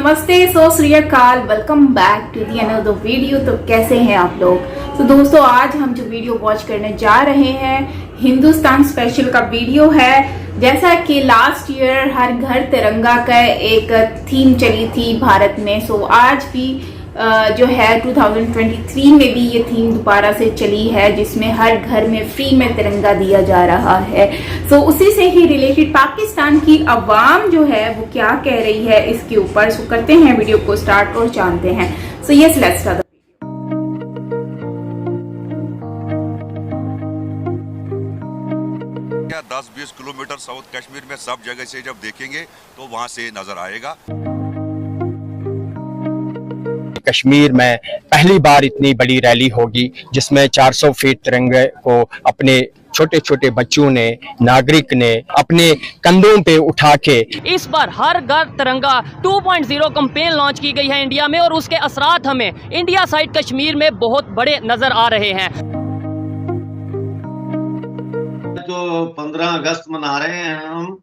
नमस्ते, so Sri Akal, welcome back to the another video. तो कैसे हैं आप लोग। तो दोस्तों, आज हम जो वीडियो वॉच करने जा रहे हैं हिंदुस्तान स्पेशल का वीडियो है। जैसा कि लास्ट ईयर हर घर तिरंगा का एक थीम चली थी भारत में, सो आज भी जो है 2023 में भी ये थीम दोबारा से चली है, जिसमें हर घर में फ्री में तिरंगा दिया जा रहा है। सो उसी से ही रिलेटेड पाकिस्तान की अवाम जो है वो क्या कह रही है इसके ऊपर। सो करते हैं वीडियो को स्टार्ट और जानते हैं। So yes, let's start. क्या 10-20 किलोमीटर साउथ कश्मीर में सब जगह से जब देखेंगे तो वहां से नजर आएगा। कश्मीर में पहली बार इतनी बड़ी रैली होगी जिसमें 400 फीट तिरंगे को अपने छोटे छोटे बच्चों ने, नागरिक ने अपने कंधों पे उठा के इस बार हर घर तिरंगा 2.0 कैंपेन लॉन्च की गई है इंडिया में, और उसके असरात हमें इंडिया साइड कश्मीर में बहुत बड़े नजर आ रहे हैं। जो 15 अगस्त मना रहे हैं हम,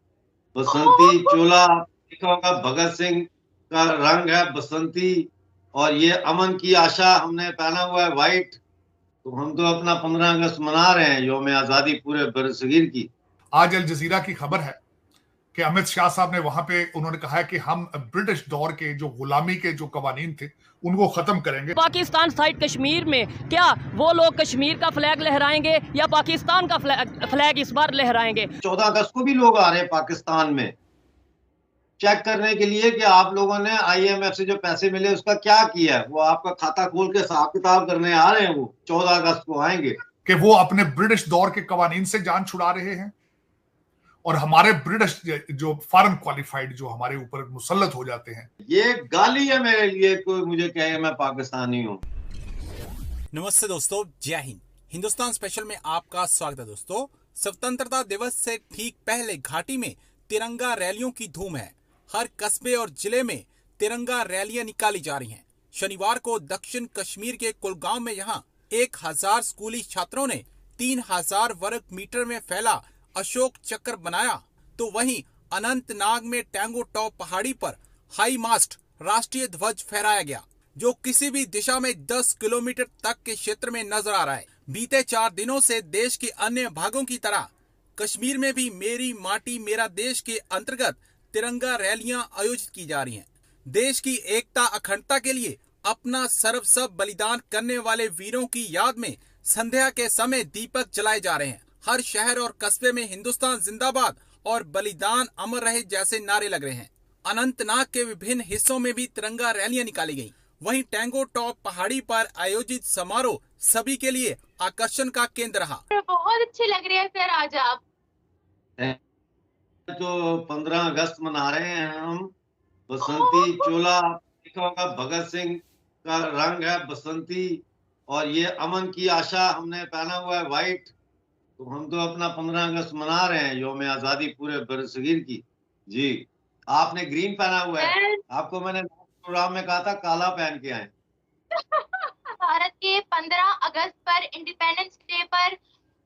बसंती चोला लिखा होगा, भगत सिंह का रंग है बसंती, और ये अमन की आशा हमने पहना हुआ है व्हाइट। तो हम तो अपना 15 अगस्त मना रहे हैं, यौम आज़ादी पूरे बरसगीर की। आज अल जजीरा की खबर है कि अमित शाह साहब ने वहां पे उन्होंने कहा है कि हम ब्रिटिश दौर के जो गुलामी के जो कवानीन थे उनको खत्म करेंगे। पाकिस्तान साइड कश्मीर में क्या वो लोग कश्मीर का फ्लैग लहराएंगे या पाकिस्तान का फ्लैग इस बार लहराएंगे? 14 अगस्त को भी लोग आ रहे हैं पाकिस्तान में चेक करने के लिए कि आप लोगों ने IMF से जो पैसे मिले उसका क्या किया है। वो आपका खाता खोल के हिसाब किताब करने आ रहे हैं। वो 14 अगस्त को आएंगे कि वो अपने ब्रिटिश दौर के कवानीन से जान छुड़ा रहे हैं और हमारे ब्रिटिश जो फॉरेन क्वालिफाइड जो हमारे ऊपर मुसल्लत हो जाते हैं। ये गाली है मेरे लिए, कोई मुझे कहे मैं पाकिस्तानी हूँ। नमस्ते दोस्तों, जय हिंद। हिंदुस्तान स्पेशल में आपका स्वागत है। दोस्तों, स्वतंत्रता दिवस से ठीक पहले घाटी में तिरंगा रैलियों की धूम है। हर कस्बे और जिले में तिरंगा रैलियां निकाली जा रही हैं। शनिवार को दक्षिण कश्मीर के कुलगांव में यहां 1000 स्कूली छात्रों ने 3000 वर्ग मीटर में फैला अशोक चक्र बनाया, तो वहीं अनंतनाग में टैंगो टॉप पहाड़ी पर हाई मास्ट राष्ट्रीय ध्वज फहराया गया, जो किसी भी दिशा में 10 किलोमीटर तक के क्षेत्र में नजर आ रहा है। बीते 4 दिनों से देश के अन्य भागों की तरह कश्मीर में भी मेरी माटी मेरा देश के अंतर्गत तिरंगा रैलियां आयोजित की जा रही हैं। देश की एकता अखंडता के लिए अपना सर्वस्व बलिदान करने वाले वीरों की याद में संध्या के समय दीपक जलाए जा रहे हैं। हर शहर और कस्बे में हिंदुस्तान जिंदाबाद और बलिदान अमर रहे जैसे नारे लग रहे हैं। अनंतनाग के विभिन्न हिस्सों में भी तिरंगा रैलियां निकाली गयी। वहीं टैंगो टॉप पहाड़ी पर आयोजित समारोह सभी के लिए आकर्षण का केंद्र रहा। बहुत अच्छे लग रहे हैं सर आज आप। जो 15 अगस्त मना रहे हैं हम, बसंती चोला लिखा होगा, भगत सिंह का रंग है बसंती, और ये अमन की आशा हमने पहना हुआ है व्हाइट। तो हम तो अपना 15 अगस्त मना रहे हैं, यौम आज़ादी पूरे बरसगीर की। जी, आपने ग्रीन पहना हुआ है। आपको मैंने प्रोग्राम में कहा था काला पहन के आए। भारत के 15 अगस्त पर इंडिपेंडेंस डे पर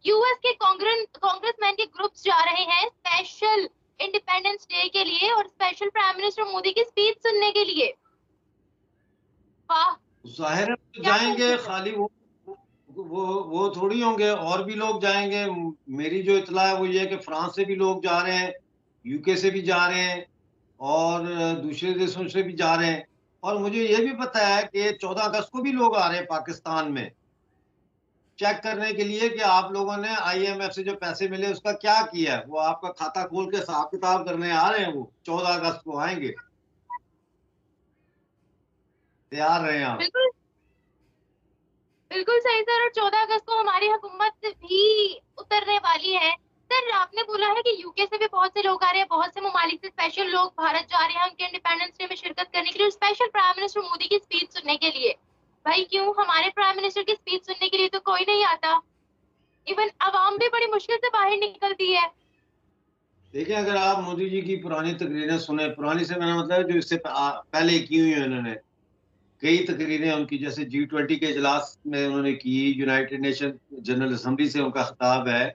यूएस के कांग्रेसमैन के ग्रुप्स जा रहे हैं स्पेशल इंडिपेंडेंस डे के लिए और स्पेशल प्राइम मिनिस्टर मोदी की स्पीच सुनने के लिए। वाह, जाहिर है जाएंगे, खाली वो थोड़ी होंगे, और भी लोग जाएंगे। मेरी जो इतला है वो ये है कि फ्रांस से भी लोग जा रहे हैं, यूके से भी जा रहे हैं, और दूसरे देशों से भी जा रहे हैं। और मुझे ये भी पता है कि 14 अगस्त को भी लोग आ रहे हैं पाकिस्तान में चेक करने के लिए कि आप लोगों ने IMF से जो पैसे मिले उसका क्या किया है। वो आपका खाता खोल के हिसाब किताब करने आ रहे हैं। वो 14 अगस्त को आएंगे, तैयार रहे आप। बिल्कुल बिल्कुल सही सर। और 14 अगस्त को हमारी हुकूमत भी उतरने वाली है। सर, आपने बोला है कि यूके से भी बहुत से लोग आ रहे हैं, बहुत से ममालिक से स्पेशल लोग भारत जा रहे हैं उनके इंडिपेंडेंस डे में शिरकत करने के लिए, स्पेशल प्राइम मिनिस्टर मोदी की स्पीच सुनने के लिए। भाई क्यों, हमारे प्राइम मिनिस्टर की स्पीच सुनने के लिए तो कोई नहीं आता। इवन अवाम भी बड़ी मुश्किल से बाहर निकलती है। देखिए, अगर आप मोदी जी की पुरानी तकरीरें सुने, पुरानी से मैंने मतलब जो इससे पहले की हुई है, उन्होंने कई तकरीरें उनकी, जैसे G20 के इजलास में उन्होंने की, यूनाइटेड नेशन जनरल असेंबली से उनका खिताब है,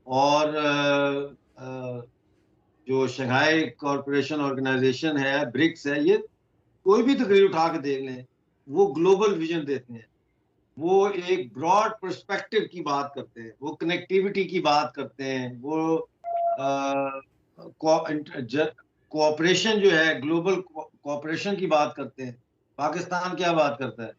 और जो शंघाई कॉरपोरेशन ऑर्गेनाइजेशन है, ब्रिक्स है, ये कोई भी तकरीर उठा के देख लें, वो ग्लोबल विजन देते हैं, वो एक ब्रॉड पर्सपेक्टिव की बात करते हैं, वो कनेक्टिविटी की बात करते हैं, वो कोऑपरेशन जो है, ग्लोबल कोऑपरेशन की बात करते हैं। पाकिस्तान क्या बात करता है?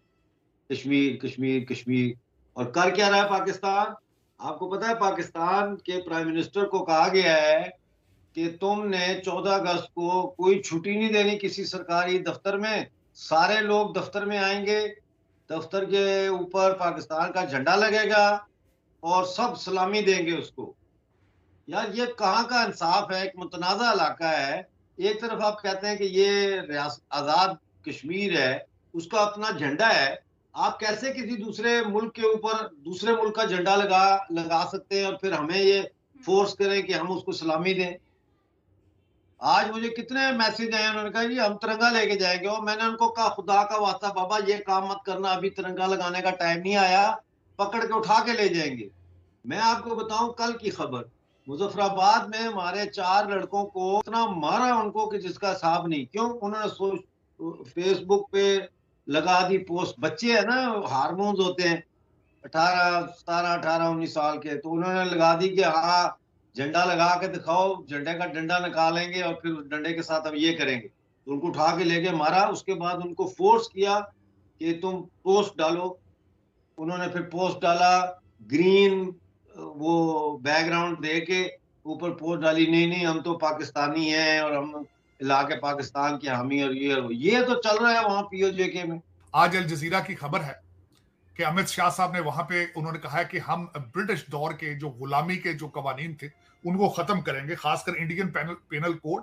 कश्मीर कश्मीर कश्मीर। और कर क्या रहा है पाकिस्तान? आपको पता है पाकिस्तान के प्राइम मिनिस्टर को कहा गया है कि तुमने 14 अगस्त को कोई छुट्टी नहीं देनी किसी सरकारी दफ्तर में, सारे लोग दफ्तर में आएंगे, दफ्तर के ऊपर पाकिस्तान का झंडा लगेगा और सब सलामी देंगे उसको। यार ये कहाँ का इंसाफ है? एक मुतनाज़ा इलाका है, एक तरफ आप कहते हैं कि ये आज़ाद कश्मीर है, उसका अपना झंडा है, आप कैसे किसी दूसरे मुल्क के ऊपर दूसरे मुल्क का झंडा लगा सकते हैं और फिर हमें ये फोर्स करें कि हम उसको सलामी दें? आज मुझे कितने मैसेज आए, उन्होंने कहा जी हम तिरंगा लेके जाएंगे, और मैंने उनको कहा खुदा का वास्ता बाबा ये काम मत करना, अभी तिरंगा लगाने का टाइम नहीं आया, पकड़ के उठा के ले जाएंगे। मैं आपको बताऊं कल की खबर, मुजफ्फराबाद में हमारे 4 लड़कों को इतना मारा उनको कि जिसका हिसाब नहीं। क्यों? उन्होंने फेसबुक पे लगा दी पोस्ट। बच्चे है ना, हार्मोन्स होते हैं, 17, 18, 19 साल के, तो उन्होंने लगा दी कि हाँ झंडा लगा के दिखाओ, झंडे का डंडा निकालेंगे और फिर डंडे के साथ हम ये करेंगे। तो उनको उठा के लेके मारा, उसके बाद उनको फोर्स किया कि तुम पोस्ट डालो। उन्होंने फिर पोस्ट डाला, ग्रीन वो बैकग्राउंड दे के ऊपर पोस्ट डाली, नहीं नहीं हम तो पाकिस्तानी हैं और हम इलाके पाकिस्तान के हामी, और ये तो चल रहा है वहां पीओजे में। आज अल जजीरा की खबर है कि अमित शाह साहब ने वहां पे उन्होंने कहा है कि हम ब्रिटिश दौर के जो गुलामी के जो कवानीन थे उनको खत्म करेंगे, खासकर Indian penal code,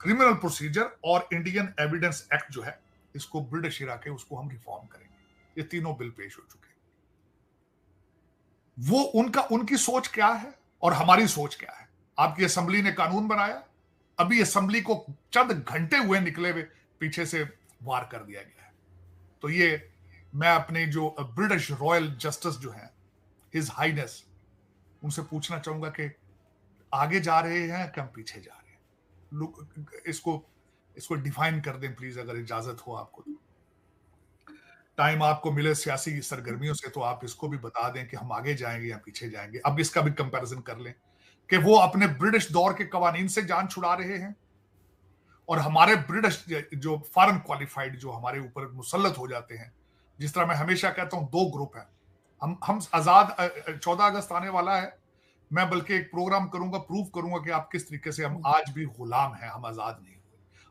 criminal procedure और इंडियन एविडेंस एक्ट जो है, इसको ब्रिटिश इरा के उसको हम रिफॉर्म करेंगे। ये तीनों बिल पेश हो चुके हैं। वो उनकी सोच क्या है और हमारी सोच क्या है? आपकी असेंबली ने कानून बनाया, अभी असेंबली को चंद घंटे हुए निकले हुए, पीछे से वार कर दिया गया है। तो ये मैं अपने जो ब्रिटिश रॉयल जस्टिस जो है, हिज हाईनेस, उनसे पूछना चाहूंगा कि आगे जा रहे हैं कि हम पीछे जा रहे हैं? लोग इसको डिफाइन कर दें प्लीज, अगर इजाजत हो आपको। टाइम आपको मिले सियासी सरगर्मियों से तो आप इसको भी बता दें कि हम आगे जाएंगे या पीछे जाएंगे। अब इसका भी कंपैरिजन कर लें कि वो अपने ब्रिटिश दौर के कवानीन से जान छुड़ा रहे हैं और हमारे ब्रिटिश जो फॉरेन क्वालिफाइड जो हमारे ऊपर मुसल्लत हो जाते हैं। जिस तरह मैं हमेशा कहता हूं, 2 ग्रुप है। हम आजाद 14 अगस्त आने वाला है, मैं बल्कि एक प्रोग्राम करूंगा, प्रूव करूंगा कि आप किस तरीके से हम आज भी गुलाम हैं, हम आजाद नहीं हुए।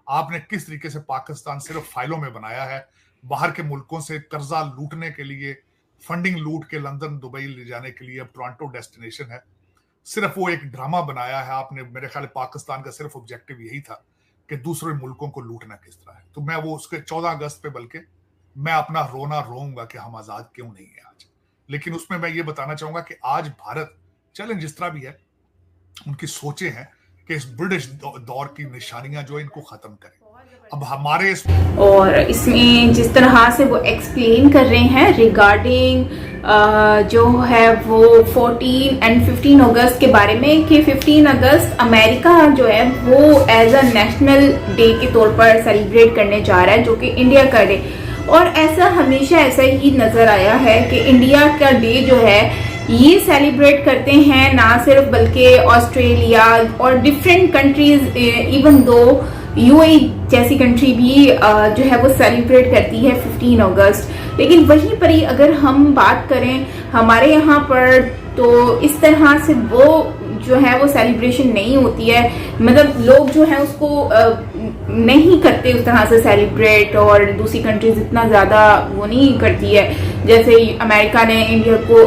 आपने किस तरीके से पाकिस्तान सिर्फ फाइलों में बनाया है, बाहर के मुल्कों से कर्जा लूटने के लिए, फंडिंग लूट के लंदन दुबई ले जाने के लिए अब टोरंटो डेस्टिनेशन है। सिर्फ वो एक ड्रामा बनाया है आपने। मेरे ख्याल पाकिस्तान का सिर्फ ऑब्जेक्टिव यही था कि दूसरे मुल्कों को लूटना किस तरह है। तो मैं वो उसके 14 अगस्त पे बल्कि मैं अपना रोना रोऊंगा कि हम आजाद क्यों नहीं है आज। लेकिन उसमें मैं ये बताना चाहूंगा कि आज भारत, चलें जिस तरह भी है, उनकी सोचे हैं कि इस ब्रिटिश दौर की निशानियां जो इनको खत्म करें। अब हमारे और इसमें जिस तरह से वो एक्सप्लेन कर रहे हैं रिगार्डिंग जो है वो 14 एंड 15 अगस्त के बारे में, कि 15 अगस्त अमेरिका जो है वो एज अ नेशनल डे के तौर पर सेलिब्रेट करने जा रहा है, जो कि इंडिया का डे। और ऐसा हमेशा ऐसा ही नजर आया है कि इंडिया का डे जो है ये सेलिब्रेट करते हैं ना सिर्फ, बल्कि ऑस्ट्रेलिया और different countries, even though UAE जैसी कंट्री भी जो है वो सेलिब्रेट करती है 15 अगस्त। लेकिन वहीं पर ही अगर हम बात करें हमारे यहाँ पर, तो इस तरह से वो जो है वो सेलिब्रेशन नहीं होती है। मतलब लोग जो है उसको नहीं करते उस तरह से सेलिब्रेट, और दूसरी कंट्रीज इतना ज़्यादा वो नहीं करती है। जैसे अमेरिका ने इंडिया को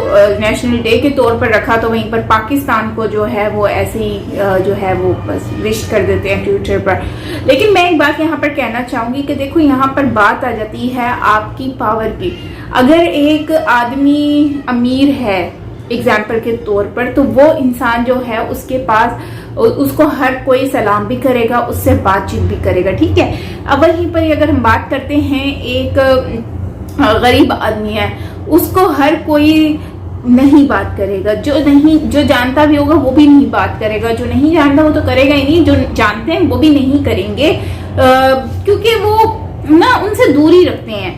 नेशनल डे के तौर पर रखा, तो वहीं पर पाकिस्तान को जो है वो ऐसे ही जो है वो बस विश कर देते हैं ट्विटर पर। लेकिन मैं एक बात यहाँ पर कहना चाहूँगी कि देखो यहाँ पर बात आ जाती है आपकी पावर की। अगर एक आदमी अमीर है एग्जाम्पल के तौर पर, तो वो इंसान जो है उसके पास, उसको हर कोई सलाम भी करेगा, उससे बातचीत भी करेगा, ठीक है। अब वहीं पर अगर हम बात करते हैं एक गरीब आदमी है, उसको हर कोई नहीं बात करेगा, जो जानता भी होगा वो भी नहीं बात करेगा, जो नहीं जानता वो तो करेगा ही नहीं, जो जानते हैं वो भी नहीं करेंगे, क्योंकि वो ना उनसे दूरी रखते हैं।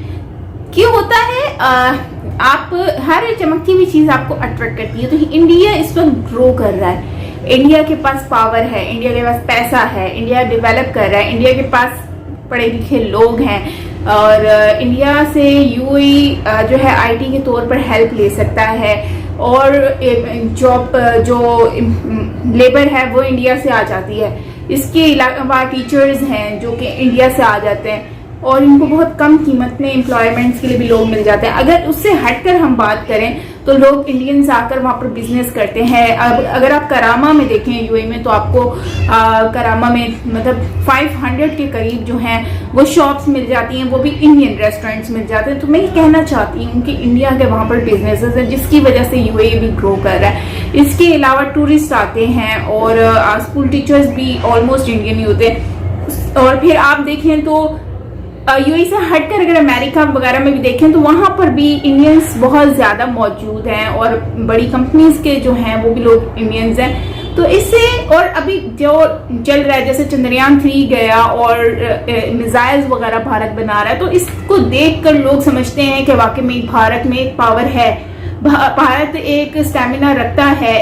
क्यों होता है? आप हर चमकती हुई चीज आपको अट्रैक्ट करती है। तो इंडिया इस वक्त ग्रो कर रहा है, इंडिया के पास पावर है, इंडिया के पास पैसा है, इंडिया डेवलप कर रहा है, इंडिया के पास पढ़े लिखे लोग हैं और इंडिया से यूएई जो है आईटी के तौर पर हेल्प ले सकता है और जॉब जो लेबर है वो इंडिया से आ जाती है। इसके अलावा टीचर्स हैं जो कि इंडिया से आ जाते हैं और इनको बहुत कम कीमत में एम्प्लॉयमेंट्स के लिए भी लोग मिल जाते हैं। अगर उससे हटकर हम बात करें तो लोग इंडियंस आकर वहाँ पर बिजनेस करते हैं। अब अगर आप करामा में देखें यूएई में, तो आपको करामा में मतलब 500 के करीब जो हैं वो शॉप्स मिल जाती हैं, वो भी इंडियन रेस्टोरेंट्स मिल जाते हैं। तो मैं ये कहना चाहती हूँ कि इंडिया के वहाँ पर बिजनेसेस हैं जिसकी वजह से यूएई भी ग्रो कर रहा है। इसके अलावा टूरिस्ट आते हैं और स्कूल टीचर्स भी ऑलमोस्ट इंडियन ही होते हैं। और फिर आप देखें तो यूएई से हटकर अगर अमेरिका वगैरह में भी देखें तो वहां पर भी इंडियंस बहुत ज्यादा मौजूद हैं और बड़ी कंपनीज के जो हैं वो भी लोग इंडियंस हैं। तो इससे और अभी जो चल रहा है जैसे चंद्रयान 3 गया और मिसाइल्स वगैरह भारत बना रहा है, तो इसको देखकर लोग समझते हैं कि वाकई में भारत में एक पावर है, भारत एक स्टैमिना रखता है,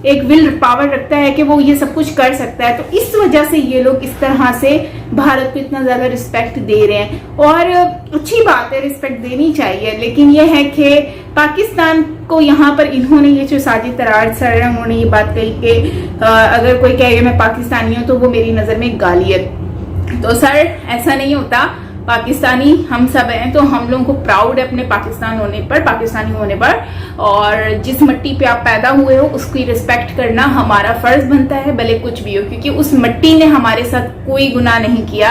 एक विल पावर रखता है कि वो ये सब कुछ कर सकता है। तो इस वजह से ये लोग इस तरह से भारत को इतना ज्यादा रिस्पेक्ट दे रहे हैं और अच्छी बात है, रिस्पेक्ट देनी चाहिए। लेकिन ये है कि पाकिस्तान को यहाँ पर इन्होंने ये जो साजिद तरार सर उन्होंने ये बात कही कि अगर कोई कहे मैं पाकिस्तानी हूँ तो वो मेरी नजर में गाली है। तो सर ऐसा नहीं होता, पाकिस्तानी हम सब हैं, तो हम लोगों को प्राउड है अपने पाकिस्तान होने पर, पाकिस्तानी होने पर। और जिस मिट्टी पे आप पैदा हुए हो उसकी रिस्पेक्ट करना हमारा फर्ज बनता है, भले कुछ भी हो, क्योंकि उस मिट्टी ने हमारे साथ कोई गुनाह नहीं किया,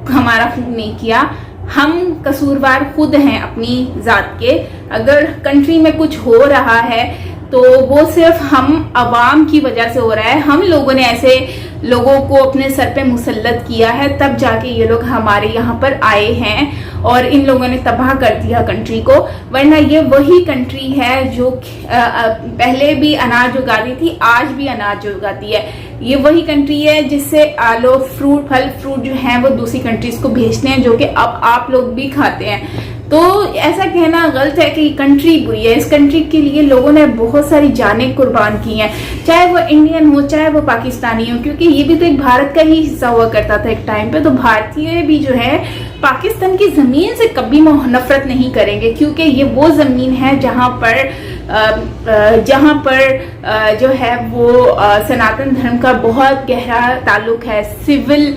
हमारा खून नहीं किया। हम कसूरवार खुद हैं अपनी जात के। अगर कंट्री में कुछ हो रहा है तो वो सिर्फ हम अवाम की वजह से हो रहा है। हम लोगों ने ऐसे लोगों को अपने सर पे मुसल्लत किया है, तब जाके ये लोग हमारे यहाँ पर आए हैं और इन लोगों ने तबाह कर दिया कंट्री को। वरना ये वही कंट्री है जो पहले भी अनाज उगाती थी, आज भी अनाज उगाती है। ये वही कंट्री है जिससे लोग फल फ्रूट जो हैं वो दूसरी कंट्रीज को भेजते हैं, जो कि अब आप लोग भी खाते हैं। तो ऐसा कहना गलत है कि कंट्री बुरी है। इस कंट्री के लिए लोगों ने बहुत सारी जानें कुर्बान की हैं, चाहे वो इंडियन हो चाहे वो पाकिस्तानी हो, क्योंकि ये भी तो एक भारत का ही हिस्सा हुआ करता था एक टाइम पे। तो भारतीय भी जो है पाकिस्तान की जमीन से कभी नफरत नहीं करेंगे, क्योंकि ये वो जमीन है जहां पर जो है वो सनातन धर्म का बहुत गहरा ताल्लुक है। सिविल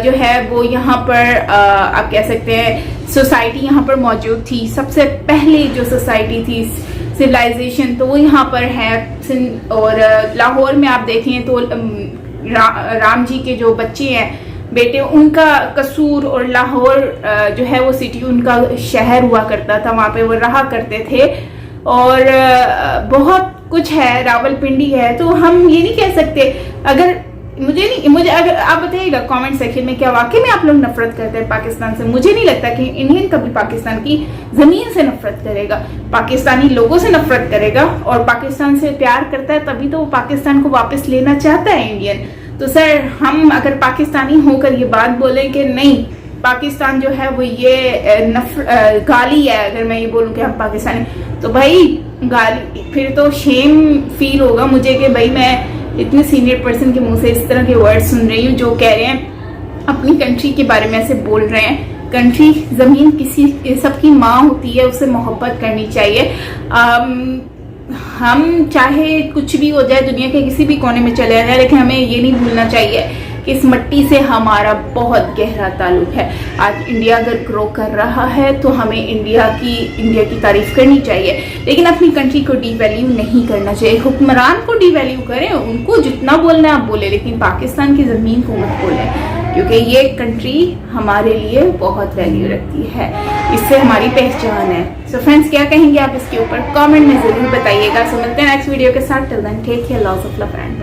जो है वो यहाँ पर आप कह सकते हैं सोसाइटी यहाँ पर मौजूद थी। सबसे पहले जो सोसाइटी थी सिविलाइजेशन तो वो यहाँ पर है। और लाहौर में आप देखें तो राम जी के जो बच्चे हैं बेटे, उनका कसूर, और लाहौर जो है वो सिटी उनका शहर हुआ करता था, वहाँ पे वो रहा करते थे। और बहुत कुछ है, रावलपिंडी है। तो हम ये नहीं कह सकते, अगर मुझे अगर आप बताइएगा कमेंट सेक्शन में क्या वाकई में आप लोग नफरत करते हैं पाकिस्तान से। मुझे नहीं लगता कि इंडियन कभी पाकिस्तान की जमीन से नफरत करेगा, पाकिस्तानी लोगों से नफरत करेगा। और पाकिस्तान से प्यार करता है तभी तो वो पाकिस्तान को वापस लेना चाहता है इंडियन। तो सर हम अगर पाकिस्तानी होकर ये बात बोले कि नहीं पाकिस्तान जो है वो ये गाली है, अगर मैं ये बोलूँ कि हम पाकिस्तानी, तो भाई गाली, फिर तो शेम फील होगा मुझे कि भाई मैं इतने सीनियर पर्सन के मुंह से इस तरह के वर्ड सुन रही हूँ जो कह रहे हैं अपनी कंट्री के बारे में ऐसे बोल रहे हैं। कंट्री जमीन किसी सबकी माँ होती है, उससे मोहब्बत करनी चाहिए। हम चाहे कुछ भी हो जाए, दुनिया के किसी भी कोने में चले जाए, लेकिन हमें ये नहीं भूलना चाहिए कि इस मिट्टी से हमारा बहुत गहरा ताल्लुक है। आज इंडिया अगर ग्रो कर रहा है तो हमें इंडिया की तारीफ करनी चाहिए, लेकिन अपनी कंट्री को डीवैल्यू नहीं करना चाहिए। हुक्मरान को डीवैल्यू करें, उनको जितना बोलना है आप बोले, लेकिन पाकिस्तान की ज़मीन को मत बोलें, क्योंकि ये कंट्री हमारे लिए बहुत वैल्यू रखती है, इससे हमारी पहचान है। सो फ्रेंड्स क्या कहेंगे आप इसके ऊपर कमेंट में ज़रूर बताइएगा। सो मिलते हैं नेक्स्ट वीडियो के साथ। Till then take care, lots of love and